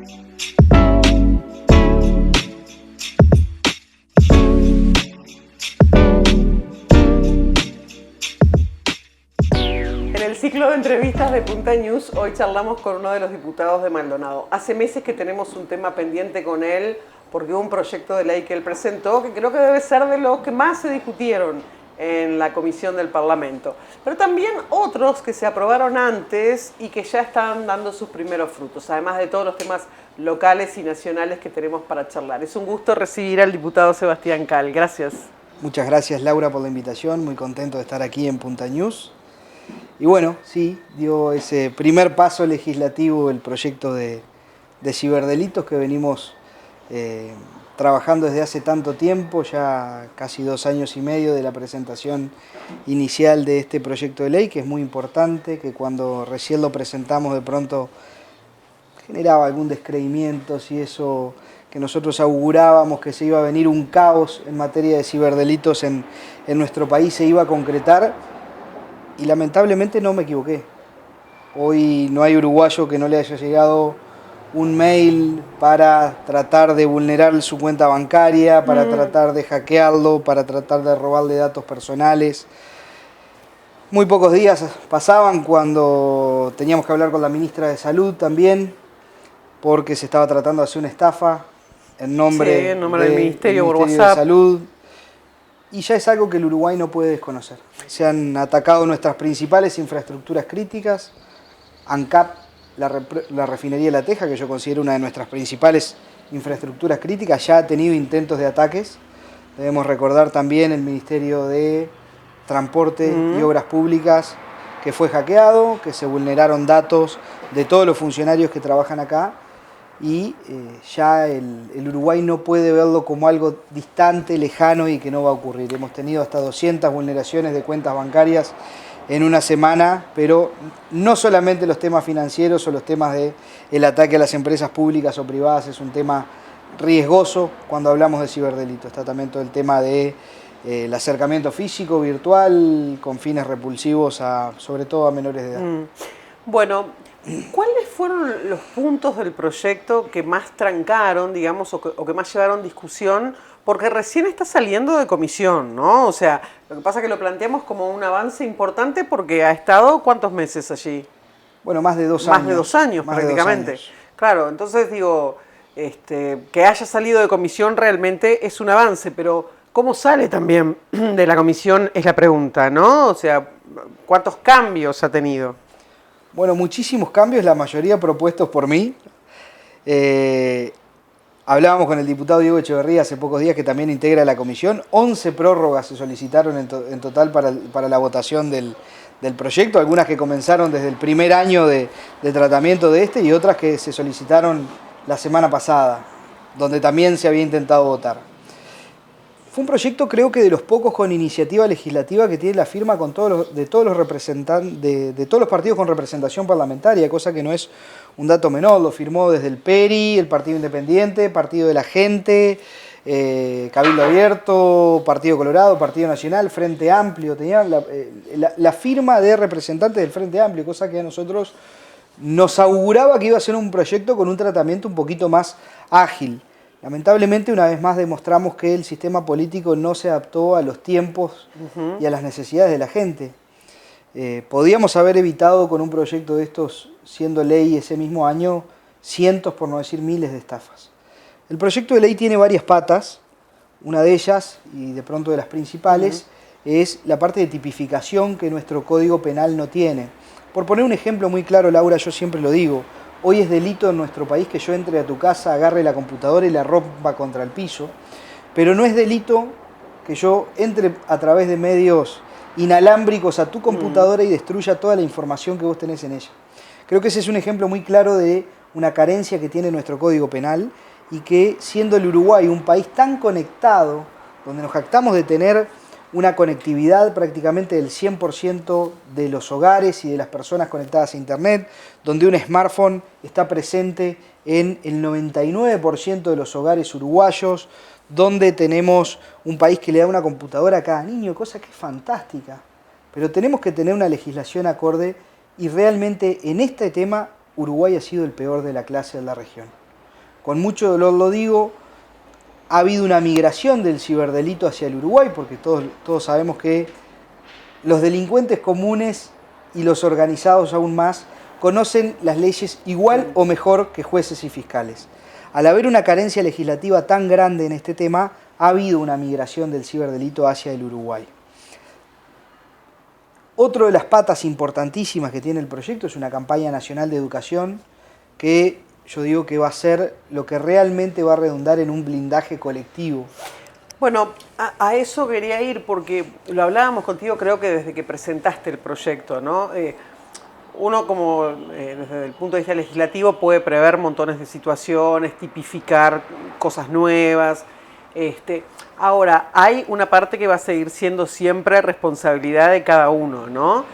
En el ciclo de entrevistas de Punta News, hoy charlamos con uno de los diputados de Maldonado. Hace meses que tenemos un tema pendiente con él porque hubo un proyecto de ley que él presentó que creo que debe ser de los que más se discutieron en la comisión del Parlamento. Pero también otros que se aprobaron antes y que ya están dando sus primeros frutos, además de todos los temas locales y nacionales que tenemos para charlar. Es un gusto recibir al diputado Sebastián Cal. Gracias. Muchas gracias, Laura, por la invitación. Muy contento de estar aquí en Punta News. Y bueno, sí, dio ese primer paso legislativo el proyecto de ciberdelitos que venimos trabajando desde hace tanto tiempo, ya casi 2 años y medio de la presentación inicial de este proyecto de ley, que es muy importante, que cuando recién lo presentamos de pronto generaba algún descreimiento, si eso que nosotros augurábamos que se iba a venir un caos en materia de ciberdelitos en nuestro país se iba a concretar, y lamentablemente no me equivoqué. Hoy no hay uruguayo que no le haya llegado un mail para tratar de vulnerar su cuenta bancaria, para tratar de hackearlo, para tratar de robarle datos personales. Muy pocos días pasaban cuando teníamos que hablar con la ministra de Salud también, porque se estaba tratando de hacer una estafa en nombre, del Ministerio por de WhatsApp. Salud. Y ya es algo que el Uruguay no puede desconocer. Se han atacado nuestras principales infraestructuras críticas, ANCAP, la refinería de La Teja, que yo considero una de nuestras principales infraestructuras críticas, ya ha tenido intentos de ataques. Debemos recordar también el Ministerio de Transporte y Obras Públicas, que fue hackeado, que se vulneraron datos de todos los funcionarios que trabajan acá, y ya el Uruguay no puede verlo como algo distante, lejano y que no va a ocurrir. Hemos tenido hasta 200 vulneraciones de cuentas bancarias en una semana, pero no solamente los temas financieros o los temas del ataque a las empresas públicas o privadas es un tema riesgoso cuando hablamos de ciberdelitos. Está también todo el tema de el acercamiento físico, virtual, con fines repulsivos, sobre todo a menores de edad. Bueno, ¿cuáles fueron los puntos del proyecto que más trancaron, digamos, o que más llevaron discusión? Porque recién está saliendo de comisión, ¿no? O sea, lo que pasa es que lo planteamos como un avance importante porque ha estado, ¿cuántos meses allí? Bueno, más de 2 años. Más de 2 años, prácticamente. 2 años. Claro, entonces digo, que haya salido de comisión realmente es un avance, pero ¿cómo sale también de la comisión? Es la pregunta, ¿no? O sea, ¿cuántos cambios ha tenido? Bueno, muchísimos cambios, la mayoría propuestos por mí. Hablábamos con el diputado Diego Echeverría hace pocos días, que también integra la comisión. 11 prórrogas se solicitaron en total para la votación del proyecto, algunas que comenzaron desde el primer año de tratamiento de y otras que se solicitaron la semana pasada, donde también se había intentado votar. Fue un proyecto, creo que de los pocos con iniciativa legislativa que tiene la firma de todos los representantes, de todos los partidos con representación parlamentaria, cosa que no es un dato menor. Lo firmó desde el PERI, el Partido Independiente, Partido de la Gente, Cabildo Abierto, Partido Colorado, Partido Nacional, Frente Amplio. Tenía la firma de representantes del Frente Amplio, cosa que a nosotros nos auguraba que iba a ser un proyecto con un tratamiento un poquito más ágil. Lamentablemente, una vez más demostramos que el sistema político no se adaptó a los tiempos y a las necesidades de la gente. Podíamos haber evitado con un proyecto de estos, siendo ley ese mismo año, cientos, por no decir miles de estafas. El proyecto de ley tiene varias patas. Una de ellas, y de pronto de las principales, es la parte de tipificación que nuestro Código Penal no tiene. Por poner un ejemplo muy claro, Laura, yo siempre lo digo, hoy es delito en nuestro país que yo entre a tu casa, agarre la computadora y la rompa contra el piso, pero no es delito que yo entre a través de medios inalámbricos a tu computadora y destruya toda la información que vos tenés en ella. Creo que ese es un ejemplo muy claro de una carencia que tiene nuestro Código Penal y que, siendo el Uruguay un país tan conectado, donde nos jactamos de tener una conectividad prácticamente del 100% de los hogares y de las personas conectadas a Internet, donde un smartphone está presente en el 99% de los hogares uruguayos, donde tenemos un país que le da una computadora a cada niño, cosa que es fantástica. Pero tenemos que tener una legislación acorde y realmente en este tema Uruguay ha sido el peor de la clase de la región. con mucho dolor lo digo, ha habido una migración del ciberdelito hacia el Uruguay, porque todos sabemos que los delincuentes comunes y los organizados aún más conocen las leyes igual o mejor que jueces y fiscales. Al haber una carencia legislativa tan grande en este tema, ha habido una migración del ciberdelito hacia el Uruguay. Otra de las patas importantísimas que tiene el proyecto es una campaña nacional de educación que yo digo que va a ser lo que realmente va a redundar en un blindaje colectivo. Bueno, a eso quería ir porque lo hablábamos contigo creo que desde que presentaste el proyecto, ¿no? Uno como desde el punto de vista legislativo puede prever montones de situaciones, tipificar cosas nuevas. Ahora, hay una parte que va a seguir siendo siempre responsabilidad de cada uno, ¿no?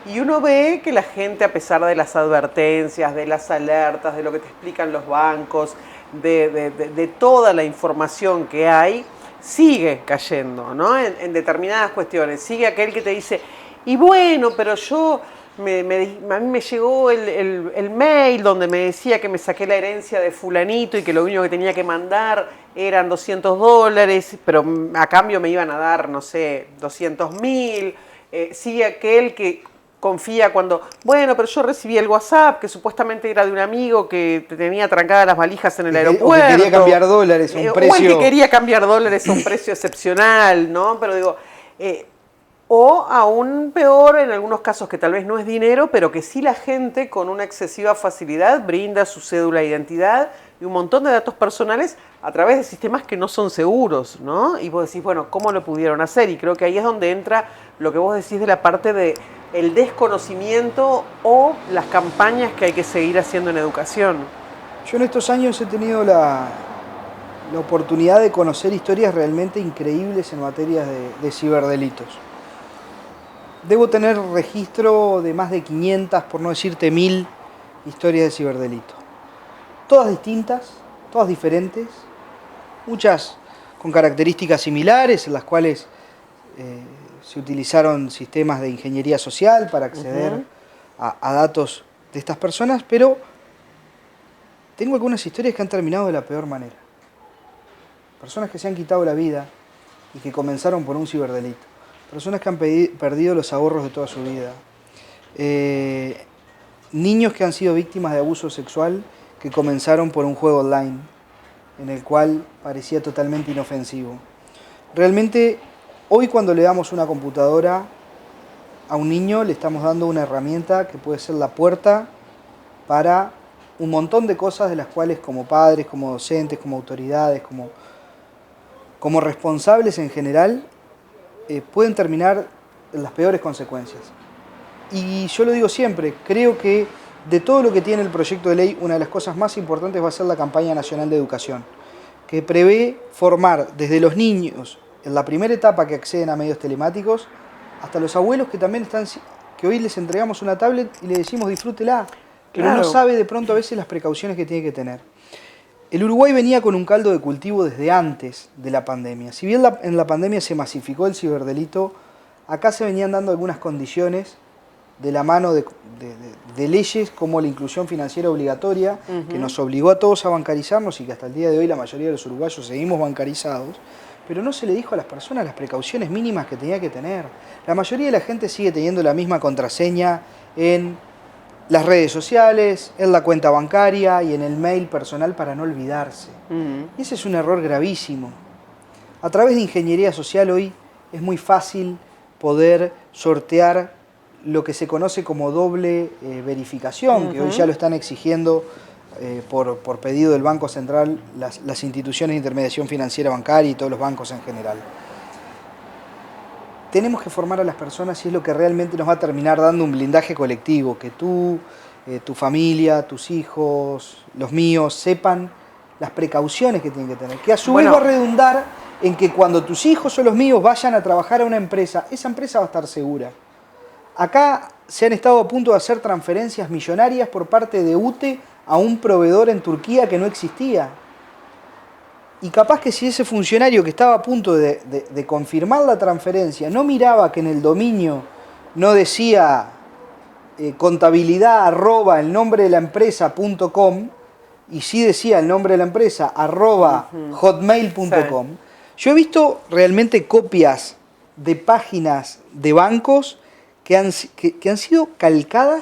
Y uno ve que la gente, a pesar de las advertencias, de las alertas, de lo que te explican los bancos, de toda la información que hay, sigue cayendo, ¿no? En determinadas cuestiones. Sigue aquel que te dice, y bueno, pero yo, a mí me llegó el mail donde me decía que me saqué la herencia de fulanito y que lo único que tenía que mandar eran $200, pero a cambio me iban a dar, no sé, 200.000. Sigue aquel que confía cuando, bueno, pero yo recibí el WhatsApp que supuestamente era de un amigo que tenía trancadas las valijas en el aeropuerto. O que quería cambiar dólares a un precio. O el que quería cambiar dólares a un precio excepcional, ¿no? Pero digo, o aún peor en algunos casos que tal vez no es dinero, pero que sí la gente con una excesiva facilidad brinda su cédula de identidad y un montón de datos personales a través de sistemas que no son seguros, ¿no? Y vos decís, bueno, ¿cómo lo pudieron hacer? Y creo que ahí es donde entra lo que vos decís de la parte de el desconocimiento o las campañas que hay que seguir haciendo en educación. Yo en estos años he tenido la oportunidad de conocer historias realmente increíbles en materia de ciberdelitos. Debo tener registro de más de 500, por no decirte 1000, historias de ciberdelito. Todas distintas, todas diferentes, muchas con características similares, en las cuales se utilizaron sistemas de ingeniería social para acceder a datos de estas personas, pero tengo algunas historias que han terminado de la peor manera. Personas que se han quitado la vida y que comenzaron por un ciberdelito. Personas que han perdido los ahorros de toda su vida. Niños que han sido víctimas de abuso sexual que comenzaron por un juego online en el cual parecía totalmente inofensivo. Realmente, hoy cuando le damos una computadora a un niño, le estamos dando una herramienta que puede ser la puerta para un montón de cosas de las cuales como padres, como docentes, como autoridades, como responsables en general, pueden terminar en las peores consecuencias. Y yo lo digo siempre, creo que de todo lo que tiene el proyecto de ley, una de las cosas más importantes va a ser la campaña nacional de educación, que prevé formar desde los niños, en la primera etapa que acceden a medios telemáticos, hasta los abuelos que también que hoy les entregamos una tablet y le decimos disfrútela, pero Claro. no sabe de pronto a veces las precauciones que tiene que tener. El Uruguay venía con un caldo de cultivo desde antes de la pandemia. Si bien en la pandemia se masificó el ciberdelito, acá se venían dando algunas condiciones de la mano de leyes como la inclusión financiera obligatoria, que nos obligó a todos a bancarizarnos y que hasta el día de hoy la mayoría de los uruguayos seguimos bancarizados, pero no se le dijo a las personas las precauciones mínimas que tenía que tener. La mayoría de la gente sigue teniendo la misma contraseña en las redes sociales, en la cuenta bancaria y en el mail personal para no olvidarse. Y ese es un error gravísimo. A través de ingeniería social hoy es muy fácil poder sortear lo que se conoce como doble verificación, que hoy ya lo están exigiendo por pedido del Banco Central las instituciones de intermediación financiera bancaria y todos los bancos en general. Tenemos que formar a las personas y es lo que realmente nos va a terminar dando un blindaje colectivo, que tú, tu familia, tus hijos, los míos, sepan las precauciones que tienen que tener, que a su vez va a redundar en que cuando tus hijos o los míos vayan a trabajar a una empresa, esa empresa va a estar segura. Acá se han estado a punto de hacer transferencias millonarias por parte de UTE a un proveedor en Turquía que no existía. Y capaz que si ese funcionario que estaba a punto de confirmar la transferencia no miraba que en el dominio no decía contabilidad @ el nombre de la empresa .com, y sí decía el nombre de la empresa, @hotmail.com, yo he visto realmente copias de páginas de bancos que han sido calcadas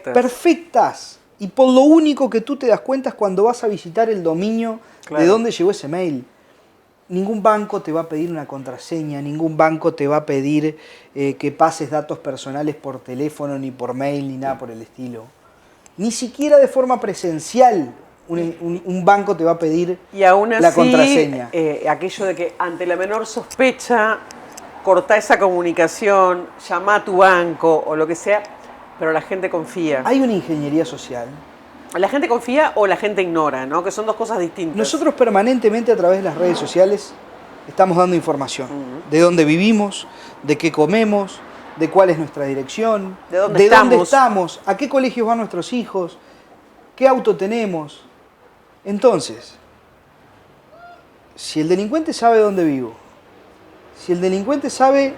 perfectas. Y por lo único que tú te das cuenta es cuando vas a visitar el dominio de dónde llegó ese mail. Ningún banco te va a pedir una contraseña, ningún banco te va a pedir que pases datos personales por teléfono, ni por mail, ni nada por el estilo. Ni siquiera de forma presencial un banco te va a pedir y aún así, la contraseña. Aquello de que ante la menor sospecha, cortá esa comunicación, llama a tu banco o lo que sea, pero la gente confía. Hay una ingeniería social. La gente confía o la gente ignora, ¿no? Que son dos cosas distintas. Nosotros permanentemente a través de las redes sociales estamos dando información de dónde vivimos, de qué comemos, de cuál es nuestra dirección, de dónde estamos, a qué colegios van nuestros hijos, qué auto tenemos. Entonces, si el delincuente sabe dónde vivo, si el delincuente sabe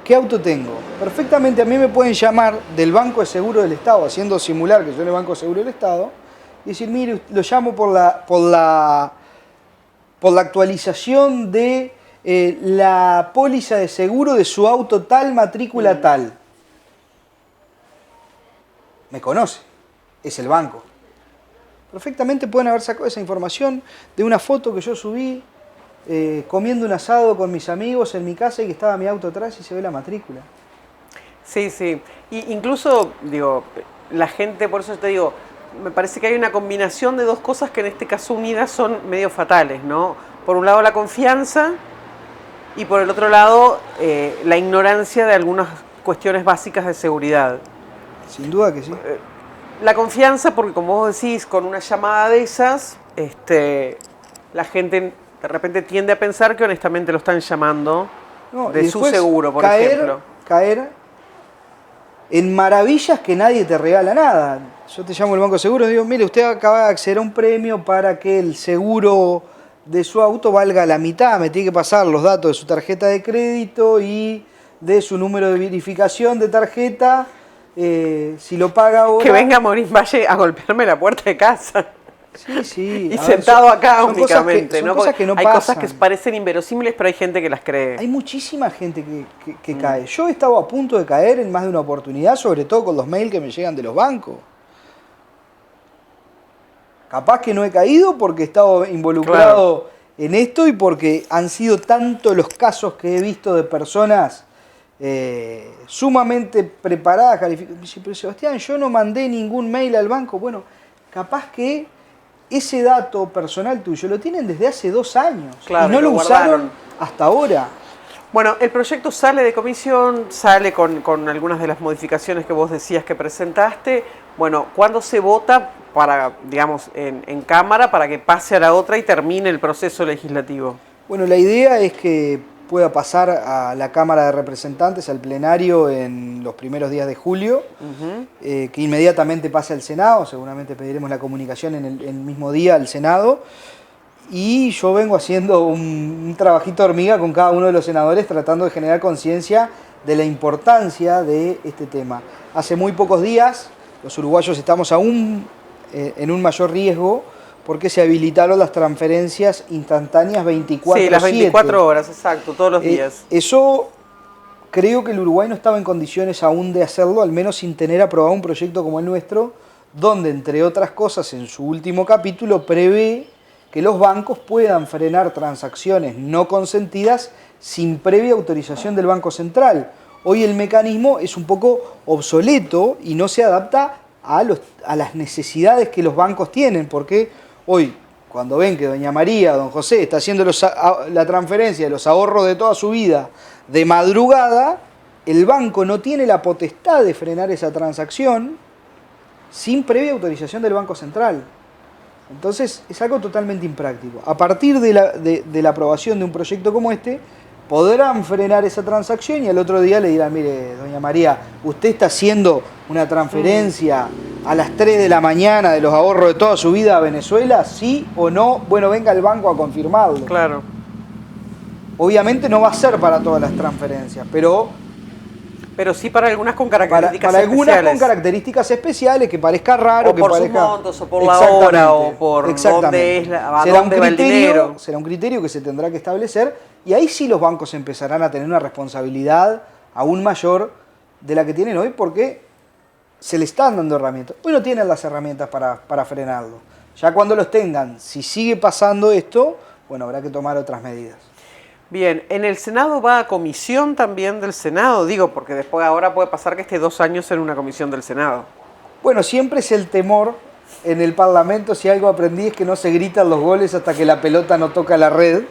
qué auto tengo, perfectamente a mí me pueden llamar del Banco de Seguro del Estado, haciendo simular que soy el Banco de Seguro del Estado, y decir, mire, lo llamo por la actualización de la póliza de seguro de su auto tal, matrícula tal. Me conoce, es el banco. Perfectamente pueden haber sacado esa información de una foto que yo subí comiendo un asado con mis amigos en mi casa y que estaba mi auto atrás y se ve la matrícula. Sí, sí. Y incluso, digo, la gente, por eso te digo, me parece que hay una combinación de dos cosas que en este caso unidas son medio fatales, ¿no? Por un lado la confianza y por el otro lado la ignorancia de algunas cuestiones básicas de seguridad. Sin duda que sí. La confianza, porque como vos decís, con una llamada de esas, la gente de repente tiende a pensar que honestamente lo están llamando de su seguro, por ejemplo. Caer en maravillas que nadie te regala nada. Yo te llamo al Banco de Seguros y digo, mire, usted acaba de acceder a un premio para que el seguro de su auto valga la mitad. Me tiene que pasar los datos de su tarjeta de crédito y de su número de verificación de tarjeta. Si lo paga ahora... Que venga Morín Valle a golpearme la puerta de casa. Sí, sí. Y sentado acá son únicamente, son cosas que no hay pasan. cosas que parecen inverosímiles, pero hay gente que las cree. Hay muchísima gente que cae. Yo he estado a punto de caer en más de una oportunidad, sobre todo con los mails que me llegan de los bancos. Capaz que no he caído porque he estado involucrado en esto y porque han sido tantos los casos que he visto de personas sumamente preparadas. Pero Sebastián, yo no mandé ningún mail al banco. Bueno, capaz que ese dato personal tuyo lo tienen desde hace 2 años y no lo usaron hasta ahora. Bueno, el proyecto sale de comisión, sale con algunas de las modificaciones que vos decías que presentaste. Bueno, ¿cuándo se vota para, digamos, en Cámara para que pase a la otra y termine el proceso legislativo? Bueno, la idea es que pueda pasar a la Cámara de Representantes, al plenario, en los primeros días de julio, que inmediatamente pase al Senado. Seguramente pediremos la comunicación en el mismo día al Senado. Y yo vengo haciendo un trabajito hormiga con cada uno de los senadores tratando de generar conciencia de la importancia de este tema. Hace muy pocos días los uruguayos estamos aún en un mayor riesgo porque se habilitaron las transferencias instantáneas 24/7. Sí, las 24 horas, exacto, todos los días. Eso creo que el Uruguay no estaba en condiciones aún de hacerlo, al menos sin tener aprobado un proyecto como el nuestro, donde, entre otras cosas, en su último capítulo prevé que los bancos puedan frenar transacciones no consentidas sin previa autorización del Banco Central. Hoy el mecanismo es un poco obsoleto y no se adapta a las necesidades que los bancos tienen, porque hoy, cuando ven que doña María, don José, está haciendo la transferencia de los ahorros de toda su vida de madrugada, el banco no tiene la potestad de frenar esa transacción sin previa autorización del Banco Central. Entonces es algo totalmente impráctico. A partir de la aprobación de un proyecto como este, podrán frenar esa transacción y al otro día le dirán, mire, doña María, usted está haciendo una transferencia a las 3 de la mañana de los ahorros de toda su vida a Venezuela, ¿sí o no? Bueno, venga el banco a confirmarlo. Claro. Obviamente no va a ser para todas las transferencias, pero Pero sí para algunas con Para características algunas especiales. con características especiales, que parezca raro, O por sus parezca... montos, o por la hora, o por dónde es, a dónde va el dinero. Será un criterio que se tendrá que establecer, y ahí sí los bancos empezarán a tener una responsabilidad aún mayor de la que tienen hoy, porque se le están dando herramientas. Hoy no tienen las herramientas para frenarlo. Ya cuando los tengan, si sigue pasando esto, bueno, habrá que tomar otras medidas. Bien, ¿en el Senado va a comisión también del Senado? Digo, porque después ahora puede pasar que esté 2 años en una comisión del Senado. Bueno, siempre es el temor en el Parlamento, si algo aprendí es que no se gritan los goles hasta que la pelota no toca la red.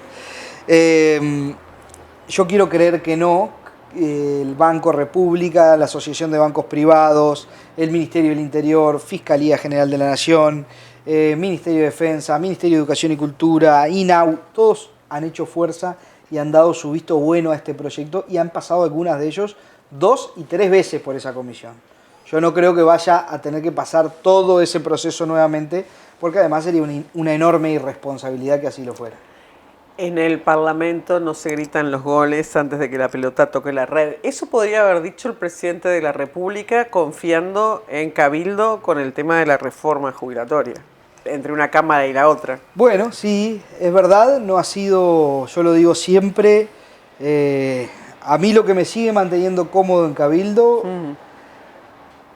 Yo quiero creer que no. El Banco República, la Asociación de Bancos Privados, el Ministerio del Interior, Fiscalía General de la Nación, Ministerio de Defensa, Ministerio de Educación y Cultura, INAU, todos han hecho fuerza y han dado su visto bueno a este proyecto y han pasado algunas de ellos 2 y 3 veces por esa comisión. Yo no creo que vaya a tener que pasar todo ese proceso nuevamente, porque además sería una enorme irresponsabilidad que así lo fuera. En el Parlamento no se gritan los goles antes de que la pelota toque la red. Eso podría haber dicho el presidente de la República confiando en Cabildo con el tema de la reforma jubilatoria, entre una Cámara y la otra. Bueno, sí, es verdad, no ha sido, yo lo digo siempre, a mí lo que me sigue manteniendo cómodo en Cabildo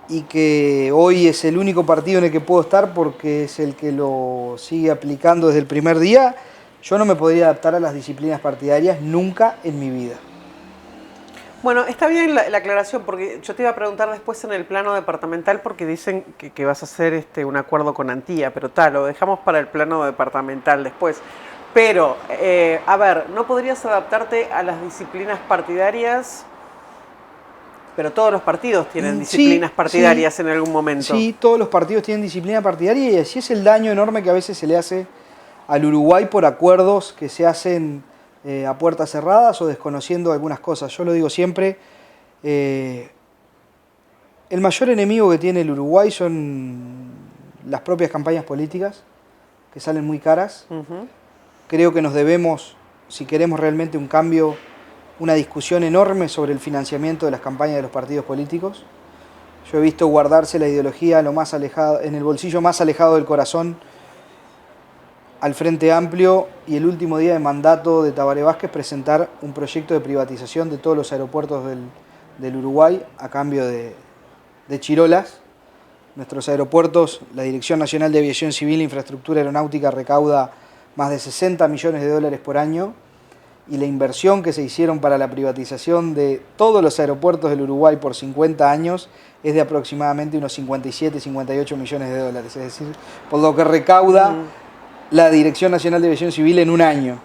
y que hoy es el único partido en el que puedo estar porque es el que lo sigue aplicando desde el primer día, yo no me podría adaptar a las disciplinas partidarias nunca en mi vida. Bueno, está bien la aclaración, porque yo te iba a preguntar después en el plano departamental, porque dicen que vas a hacer un acuerdo con Antía, pero lo dejamos para el plano departamental después. Pero, a ver, ¿no podrías adaptarte a las disciplinas partidarias? Pero todos los partidos tienen disciplinas partidarias en algún momento. Sí, todos los partidos tienen disciplina partidaria y así es el daño enorme que a veces se le hace al Uruguay por acuerdos que se hacen a puertas cerradas o desconociendo algunas cosas. Yo lo digo siempre, el mayor enemigo que tiene el Uruguay son las propias campañas políticas, que salen muy caras. Creo que nos debemos, si queremos realmente un cambio, una discusión enorme sobre el financiamiento de las campañas de los partidos políticos. Yo he visto guardarse la ideología lo más alejado, en el bolsillo más alejado del corazón, al Frente Amplio, y el último día de mandato de Tabaré Vázquez presentar un proyecto de privatización de todos los aeropuertos del Uruguay a cambio de chirolas. Nuestros aeropuertos, la Dirección Nacional de Aviación Civil e Infraestructura Aeronáutica recauda más de 60 millones de dólares por año, y la inversión que se hicieron para la privatización de todos los aeropuertos del Uruguay por 50 años es de aproximadamente unos 57, 58 millones de dólares. Es decir, por lo que recauda la Dirección Nacional de Aviación Civil en un año.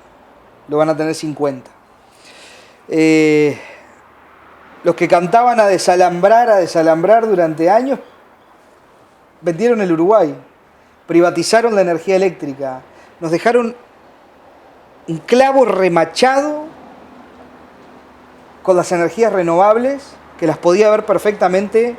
Lo van a tener 50. Los que cantaban a desalambrar durante años, vendieron el Uruguay, privatizaron la energía eléctrica, nos dejaron un clavo remachado con las energías renovables, que las podía haber perfectamente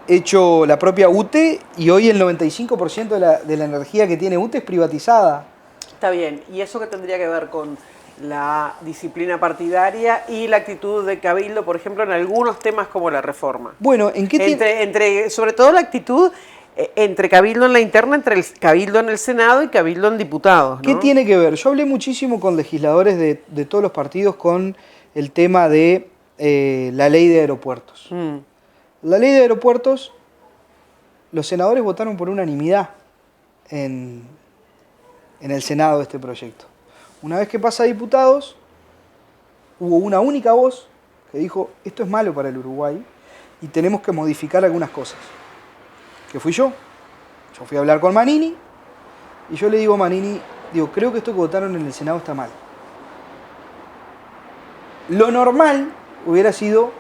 hecho la propia UTE, y hoy el 95% de la energía que tiene UTE es privatizada. Está bien, ¿y eso qué tendría que ver con la disciplina partidaria y la actitud de Cabildo, por ejemplo, en algunos temas como la reforma? Bueno, ¿en qué sobre todo la actitud entre Cabildo en la interna, entre el Cabildo en el Senado y Cabildo en diputados, ¿no? ¿Qué tiene que ver? Yo hablé muchísimo con legisladores de todos los partidos con el tema de la ley de aeropuertos. La ley de aeropuertos, los senadores votaron por unanimidad en el Senado de este proyecto. Una vez que pasa a diputados, hubo una única voz que dijo, esto es malo para el Uruguay y tenemos que modificar algunas cosas. Que fui yo. Yo fui a hablar con Manini y yo le digo a Manini, creo que esto que votaron en el Senado está mal. Lo normal hubiera sido,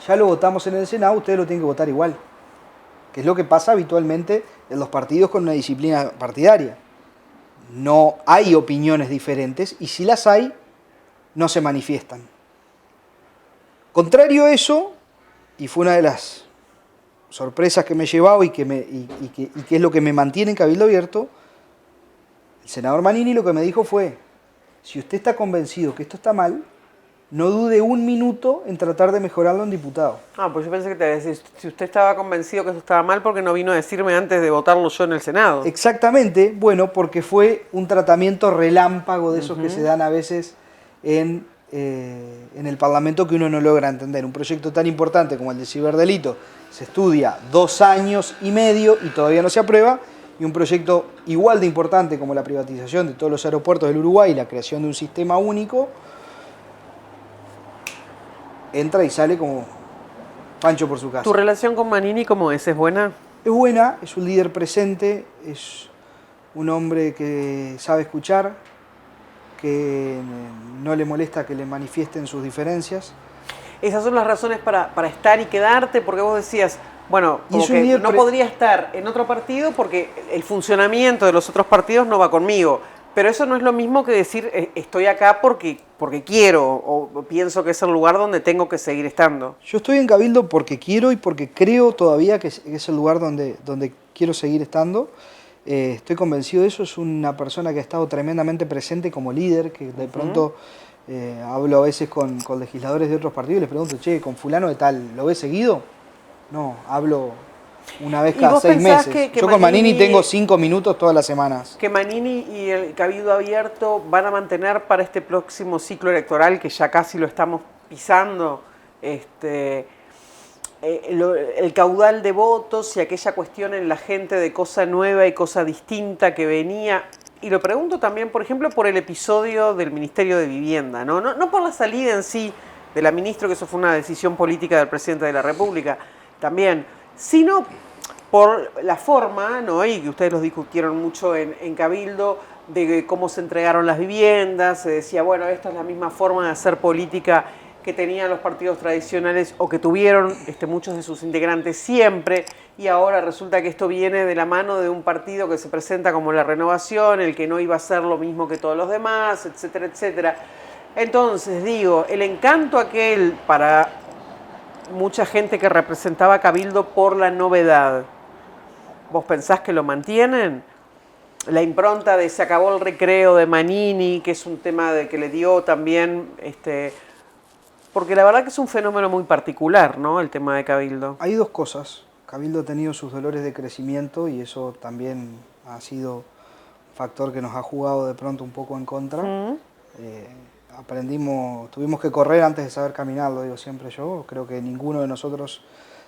ya lo votamos en el Senado, ustedes lo tienen que votar igual. Que es lo que pasa habitualmente en los partidos con una disciplina partidaria. No hay opiniones diferentes y si las hay, no se manifiestan. Contrario a eso, y fue una de las sorpresas que me he llevado y que es lo que me mantiene en Cabildo Abierto, el senador Manini lo que me dijo fue, si usted está convencido que esto está mal, no dude un minuto en tratar de mejorarlo en diputado. Ah, pues yo pensé que te decía, si usted estaba convencido que eso estaba mal, ¿por qué no vino a decirme antes de votarlo yo en el Senado? Exactamente, bueno, porque fue un tratamiento relámpago de esos que se dan a veces en el Parlamento que uno no logra entender. Un proyecto tan importante como el de ciberdelito se estudia 2 años y medio y todavía no se aprueba, y un proyecto igual de importante como la privatización de todos los aeropuertos del Uruguay y la creación de un sistema único, entra y sale como Pancho por su casa. ¿Tu relación con Manini cómo es? ¿Es buena? Es buena, es un líder presente, es un hombre que sabe escuchar, que no le molesta que le manifiesten sus diferencias. Esas son las razones para estar y quedarte, porque vos decías, bueno, como que no podría estar en otro partido porque el funcionamiento de los otros partidos no va conmigo. Pero eso no es lo mismo que decir estoy acá porque quiero o pienso que es el lugar donde tengo que seguir estando. Yo estoy en Cabildo porque quiero y porque creo todavía que es el lugar donde quiero seguir estando. Estoy convencido de eso. Es una persona que ha estado tremendamente presente como líder, que de pronto hablo a veces con legisladores de otros partidos y les pregunto, che, ¿con fulano de tal lo ves seguido? No, hablo una vez cada 6 meses. Yo con Manini tengo 5 minutos todas las semanas. Que Manini y el Cabildo Abierto van a mantener para este próximo ciclo electoral, que ya casi lo estamos pisando, el caudal de votos y aquella cuestión en la gente de cosa nueva y cosa distinta que venía. Y lo pregunto también, por ejemplo, por el episodio del Ministerio de Vivienda, no por la salida en sí de la ministra, que eso fue una decisión política del presidente de la República también, sino por la forma, ¿no? Y que ustedes los discutieron mucho en Cabildo, de cómo se entregaron las viviendas. Se decía, bueno, esta es la misma forma de hacer política que tenían los partidos tradicionales o que tuvieron muchos de sus integrantes siempre, y ahora resulta que esto viene de la mano de un partido que se presenta como la Renovación, el que no iba a ser lo mismo que todos los demás, etcétera, etcétera. Entonces, digo, el encanto aquel para mucha gente que representaba Cabildo por la novedad, ¿vos pensás que lo mantienen? La impronta de se acabó el recreo de Manini, que es un tema que le dio también, porque la verdad que es un fenómeno muy particular, ¿no? El tema de Cabildo. Hay 2 cosas. Cabildo ha tenido sus dolores de crecimiento y eso también ha sido un factor que nos ha jugado de pronto un poco en contra. Tuvimos que correr antes de saber caminar, lo digo siempre yo. Creo que ninguno de nosotros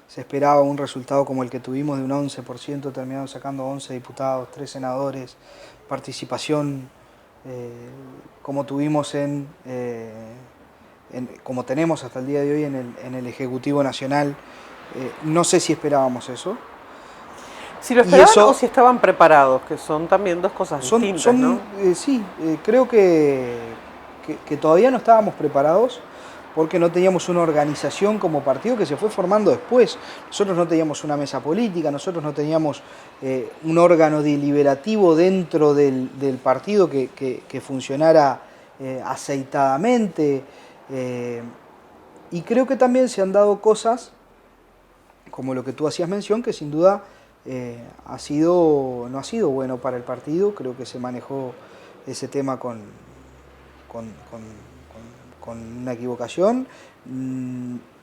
se esperaba un resultado como el que tuvimos de un 11%, terminando sacando 11 diputados, 3 senadores, participación como tuvimos como tenemos hasta el día de hoy en el Ejecutivo Nacional. No sé si esperábamos eso. Si lo esperaban o si estaban preparados, que son también 2 cosas distintas, ¿no? Sí, creo que todavía no estábamos preparados porque no teníamos una organización como partido que se fue formando después. Nosotros no teníamos una mesa política, nosotros no teníamos un órgano deliberativo dentro del partido que funcionara aceitadamente. Y creo que también se han dado cosas, como lo que tú hacías mención, que sin duda no ha sido bueno para el partido. Creo que se manejó ese tema con una equivocación.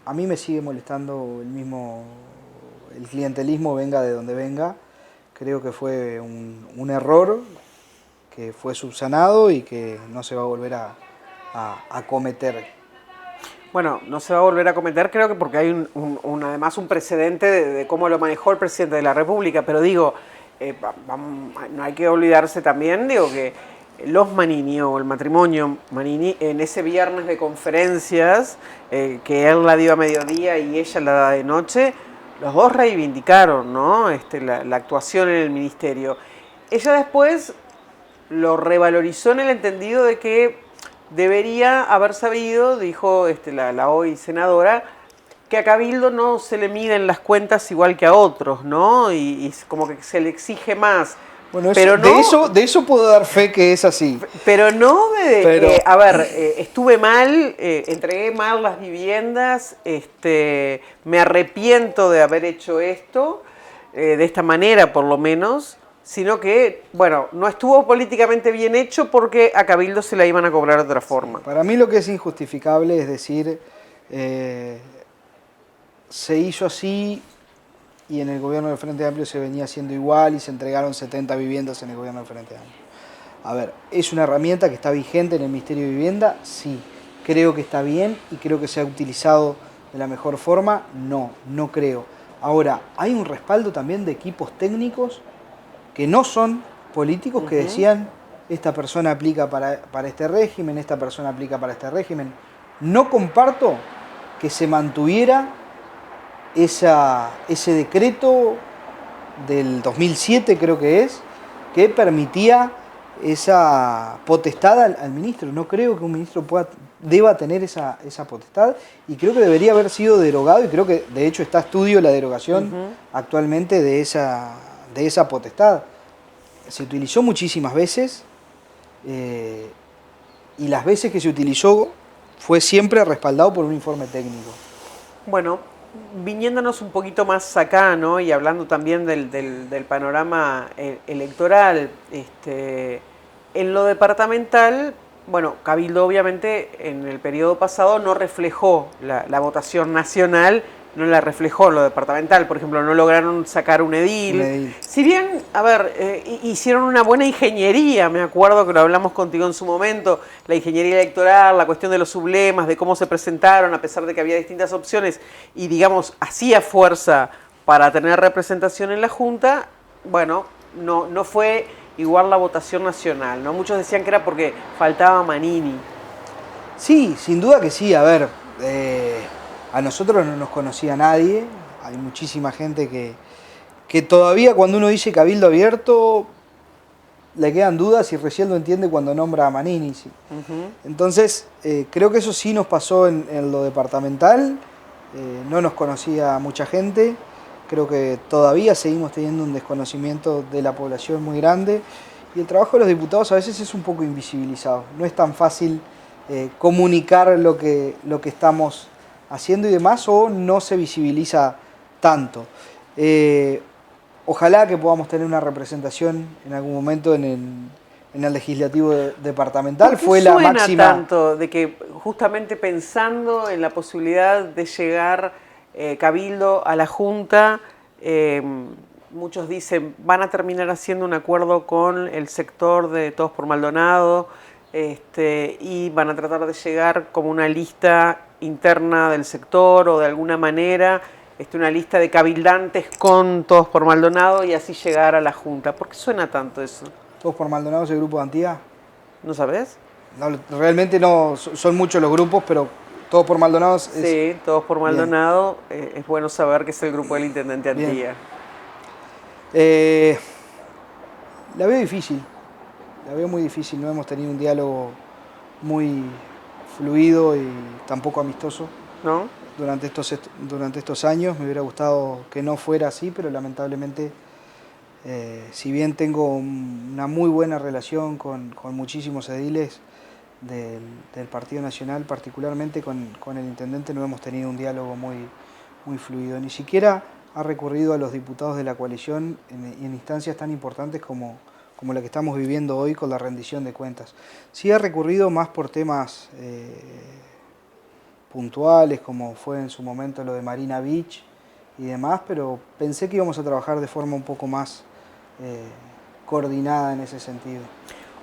A mí me sigue molestando el clientelismo, venga de donde venga. Creo que fue un error que fue subsanado y que no se va a volver a cometer. Bueno, no se va a volver a cometer, creo que porque hay además un precedente de cómo lo manejó el presidente de la República, pero digo, no hay que olvidarse también, digo, que los Manini o el matrimonio Manini en ese viernes de conferencias, que él la dio a mediodía y ella la da de noche, los 2 reivindicaron, ¿no? La actuación en el ministerio. Ella después lo revalorizó en el entendido de que debería haber sabido, dijo la hoy senadora, que a Cabildo no se le miden las cuentas igual que a otros, ¿no? Y como que se le exige más. Bueno, pero de eso puedo dar fe que es así. Pero no estuve mal, entregué mal las viviendas, me arrepiento de haber hecho esto, de esta manera por lo menos, sino que, bueno, no estuvo políticamente bien hecho porque a Cabildo se la iban a cobrar de otra forma. Para mí lo que es injustificable es decir, se hizo así y en el gobierno del Frente Amplio se venía haciendo igual y se entregaron 70 viviendas en el gobierno del Frente Amplio. A ver, ¿es una herramienta que está vigente en el Ministerio de Vivienda? Sí. ¿Creo que está bien y creo que se ha utilizado de la mejor forma? No, no creo. Ahora, hay un respaldo también de equipos técnicos que no son políticos que decían, esta persona aplica para este régimen, esta persona aplica para este régimen. No comparto que se mantuviera ese decreto del 2007, creo que es, que permitía esa potestad al ministro. No creo que un ministro deba tener esa potestad y creo que debería haber sido derogado y creo que de hecho está a estudio la derogación actualmente de esa potestad. Se utilizó muchísimas veces y las veces que se utilizó fue siempre respaldado por un informe técnico. Bueno, viniéndonos un poquito más acá, ¿no? Y hablando también del panorama electoral, en lo departamental, bueno, Cabildo obviamente en el periodo pasado no reflejó la votación nacional, no la reflejó en lo departamental, por ejemplo, no lograron sacar un edil. Si bien, a ver, hicieron una buena ingeniería, me acuerdo que lo hablamos contigo en su momento, la ingeniería electoral, la cuestión de los sublemas, de cómo se presentaron, a pesar de que había distintas opciones, y digamos, hacía fuerza para tener representación en la Junta, bueno, no fue igual la votación nacional, ¿no? Muchos decían que era porque faltaba Manini. Sí, sin duda que sí, a ver, a nosotros no nos conocía nadie, hay muchísima gente que todavía cuando uno dice Cabildo Abierto le quedan dudas y recién lo entiende cuando nombra a Manini. ¿Sí? Entonces, creo que eso sí nos pasó en lo departamental, no nos conocía mucha gente, creo que todavía seguimos teniendo un desconocimiento de la población muy grande y el trabajo de los diputados a veces es un poco invisibilizado, no es tan fácil comunicar lo que estamos haciendo y demás, o no se visibiliza tanto. Ojalá que podamos tener una representación en algún momento en el legislativo departamental. ¿Por qué fue suena la máxima tanto de que justamente pensando en la posibilidad de llegar Cabildo a la Junta, muchos dicen van a terminar haciendo un acuerdo con el sector de Todos por Maldonado y van a tratar de llegar como una lista interna del sector o de alguna manera una lista de cabildantes con Todos por Maldonado y así llegar a la Junta? ¿Por qué suena tanto eso? Todos por Maldonado es el grupo de Antía. ¿No sabes? No, realmente no, son muchos los grupos, pero Todos por Maldonado es... Sí, Todos por Maldonado. Es bueno saber que es el grupo del intendente Antía. La veo difícil, la veo muy difícil. No hemos tenido un diálogo muy fluido y tampoco amistoso. ¿No? Durante estos años. Me hubiera gustado que no fuera así, pero lamentablemente, si bien tengo una muy buena relación con muchísimos ediles del Partido Nacional, particularmente con el intendente, no hemos tenido un diálogo muy fluido. Ni siquiera ha recurrido a los diputados de la coalición en instancias tan importantes como la que estamos viviendo hoy con la rendición de cuentas. Sí ha recurrido más por temas puntuales, como fue en su momento lo de Marina Beach y demás, pero pensé que íbamos a trabajar de forma un poco más coordinada en ese sentido.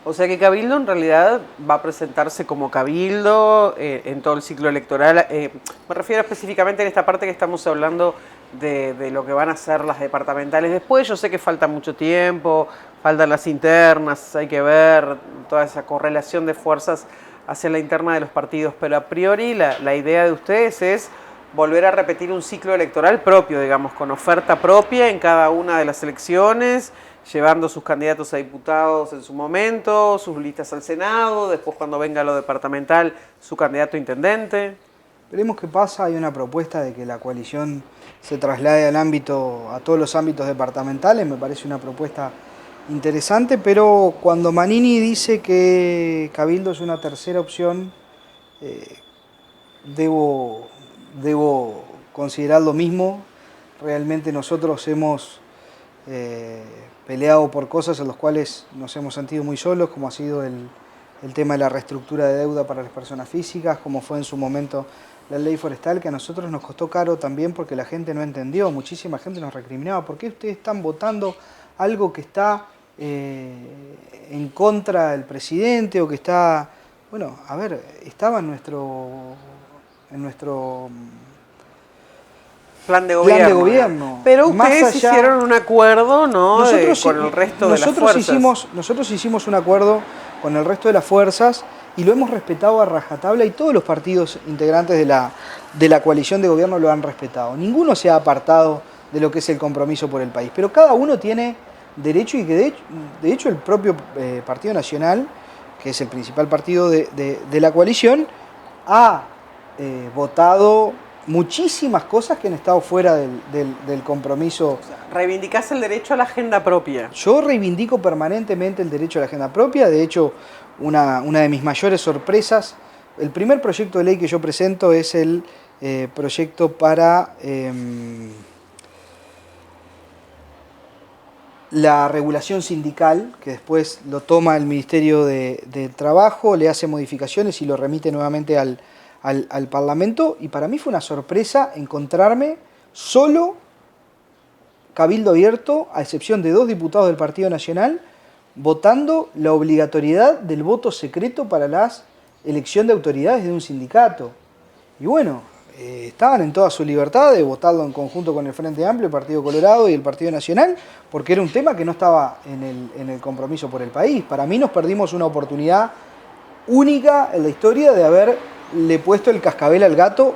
O sea que Cabildo en realidad va a presentarse como Cabildo en todo el ciclo electoral. Me refiero específicamente en esta parte que estamos hablando de lo que van a ser las departamentales después. Yo sé que falta mucho tiempo, faltan las internas, hay que ver toda esa correlación de fuerzas hacia la interna de los partidos, pero a priori la idea de ustedes es volver a repetir un ciclo electoral propio, digamos, con oferta propia en cada una de las elecciones, llevando sus candidatos a diputados en su momento, sus listas al Senado, después cuando venga lo departamental, su candidato a intendente. Veremos qué pasa. Hay una propuesta de que la coalición se traslade a todos los ámbitos departamentales. Me parece una propuesta interesante, pero cuando Manini dice que Cabildo es una tercera opción, debo considerar lo mismo. Realmente nosotros hemos peleado por cosas en las cuales nos hemos sentido muy solos, como ha sido el tema de la reestructura de deuda para las personas físicas, como fue en su momento la ley forestal, que a nosotros nos costó caro también porque la gente no entendió, muchísima gente nos recriminaba, ¿por qué ustedes están votando algo que está en contra del presidente o que está... Bueno, a ver, estaba en nuestro plan de gobierno. Pero ustedes hicieron un acuerdo, ¿no? Con el resto de las fuerzas. Nosotros hicimos un acuerdo con el resto de las fuerzas y lo hemos respetado a rajatabla, y todos los partidos integrantes de la coalición de gobierno lo han respetado. Ninguno se ha apartado de lo que es el compromiso por el país, pero cada uno tiene derecho, y que de hecho el propio Partido Nacional, que es el principal partido de la coalición, ha votado muchísimas cosas que han estado fuera del compromiso. O sea, ¿reivindicás el derecho a la agenda propia? Yo reivindico permanentemente el derecho a la agenda propia. De hecho, una de mis mayores sorpresas, el primer proyecto de ley que yo presento es el proyecto para la regulación sindical, que después lo toma el Ministerio de Trabajo, le hace modificaciones y lo remite nuevamente al Parlamento, y para mí fue una sorpresa encontrarme solo cabildo abierto, a excepción de 2 diputados del Partido Nacional, votando la obligatoriedad del voto secreto para la elección de autoridades de un sindicato. Y bueno, estaban en toda su libertad de votarlo en conjunto con el Frente Amplio, el Partido Colorado y el Partido Nacional, porque era un tema que no estaba en el compromiso por el país. Para mí nos perdimos una oportunidad única en la historia de haberle puesto el cascabel al gato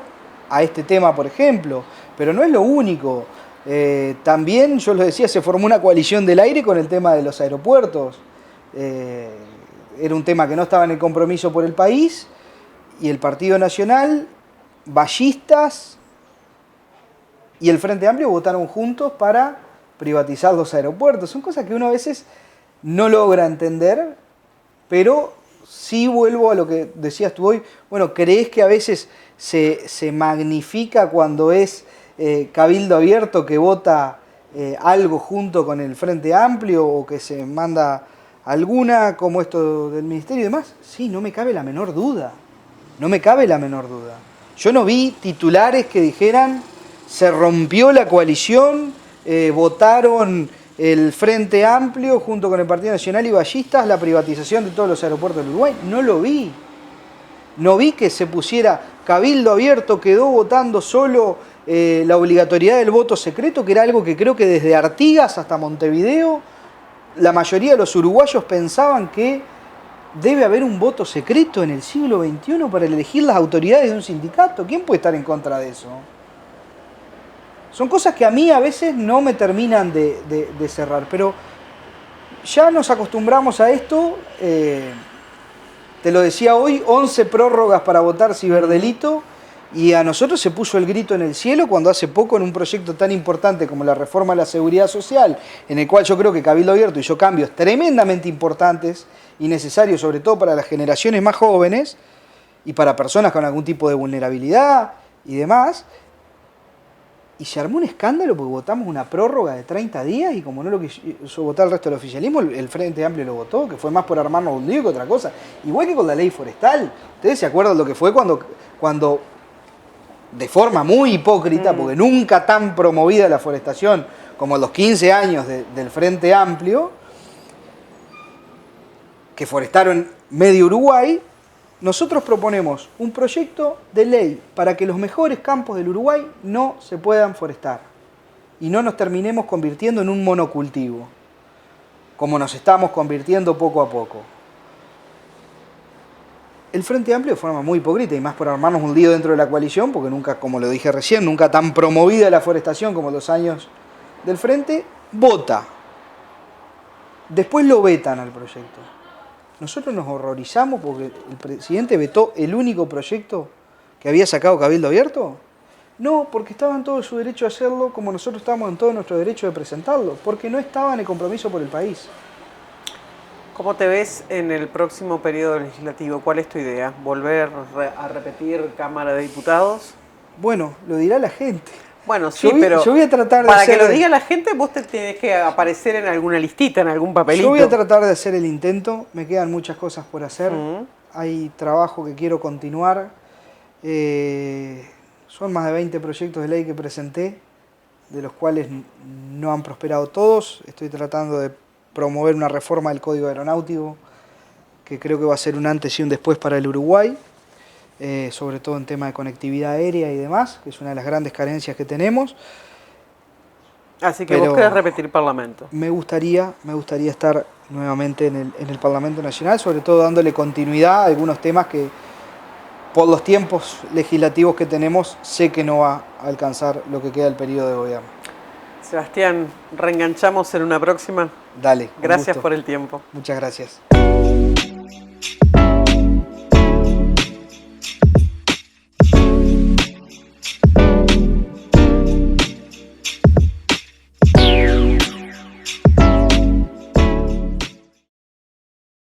a este tema, por ejemplo. Pero no es lo único. También, yo lo decía, se formó una coalición del aire con el tema de los aeropuertos. Era un tema que no estaba en el compromiso por el país, y el Partido Nacional, Ballistas y el Frente Amplio votaron juntos para privatizar los aeropuertos. Son cosas que uno a veces no logra entender, pero sí vuelvo a lo que decías tú hoy. Bueno, ¿crees que a veces se magnifica cuando es cabildo abierto que vota algo junto con el Frente Amplio, o que se manda alguna como esto del Ministerio y demás? Sí, no me cabe la menor duda. No me cabe la menor duda. Yo no vi titulares que dijeran se rompió la coalición, votaron el Frente Amplio junto con el Partido Nacional y Ballistas la privatización de todos los aeropuertos del Uruguay. No lo vi. No vi que se pusiera cabildo abierto, quedó votando solo la obligatoriedad del voto secreto, que era algo que creo que desde Artigas hasta Montevideo la mayoría de los uruguayos pensaban que debe haber un voto secreto en el siglo XXI para elegir las autoridades de un sindicato. ¿Quién puede estar en contra de eso? Son cosas que a mí a veces no me terminan de cerrar, pero ya nos acostumbramos a esto. Te lo decía hoy, 11 prórrogas para votar ciberdelito, y a nosotros se puso el grito en el cielo cuando hace poco, en un proyecto tan importante como la reforma a la seguridad social, en el cual yo creo que Cabildo Abierto hizo cambios tremendamente importantes y necesarios, sobre todo para las generaciones más jóvenes y para personas con algún tipo de vulnerabilidad y demás, y se armó un escándalo porque votamos una prórroga de 30 días, y como no lo quiso votar el resto del oficialismo, el Frente Amplio lo votó, que fue más por armarnos un lío que otra cosa. Igual que con la ley forestal. ¿Ustedes se acuerdan lo que fue cuando de forma muy hipócrita, porque nunca tan promovida la forestación como los 15 años del Frente Amplio, que forestaron medio Uruguay, nosotros proponemos un proyecto de ley para que los mejores campos del Uruguay no se puedan forestar y no nos terminemos convirtiendo en un monocultivo, como nos estamos convirtiendo poco a poco. El Frente Amplio, de forma muy hipócrita, y más por armarnos un lío dentro de la coalición, porque nunca, como lo dije recién, nunca tan promovida la forestación como los años del Frente, vota. Después lo vetan al proyecto. Nosotros nos horrorizamos porque el presidente vetó el único proyecto que había sacado Cabildo Abierto. No, porque estaba en todo su derecho a hacerlo, como nosotros estábamos en todo nuestro derecho de presentarlo, porque no estaba en el compromiso por el país. ¿Cómo te ves en el próximo periodo legislativo? ¿Cuál es tu idea? ¿Volver a repetir Cámara de Diputados? Bueno, lo dirá la gente. Bueno, sí, pero yo voy a tratar de para que hacer, lo diga la gente, vos te tenés que aparecer en alguna listita, en algún papelito. yo voy a tratar de hacer el intento, me quedan muchas cosas por hacer, Mm. hay trabajo que quiero continuar, son más de 20 proyectos de ley que presenté, de los cuales no han prosperado todos, estoy tratando de promover una reforma del Código Aeronáutico, que creo que va a ser un antes y un después para el Uruguay, sobre todo en tema de conectividad aérea y demás, que es una de las grandes carencias que tenemos. Así que Pero vos querés repetir Parlamento. me gustaría estar nuevamente en el Parlamento Nacional, sobre todo dándole continuidad a algunos temas que por los tiempos legislativos que tenemos sé que no va a alcanzar lo que queda del periodo de gobierno. Sebastián, reenganchamos en una próxima. Dale. Gracias gusto. por el tiempo. Muchas gracias.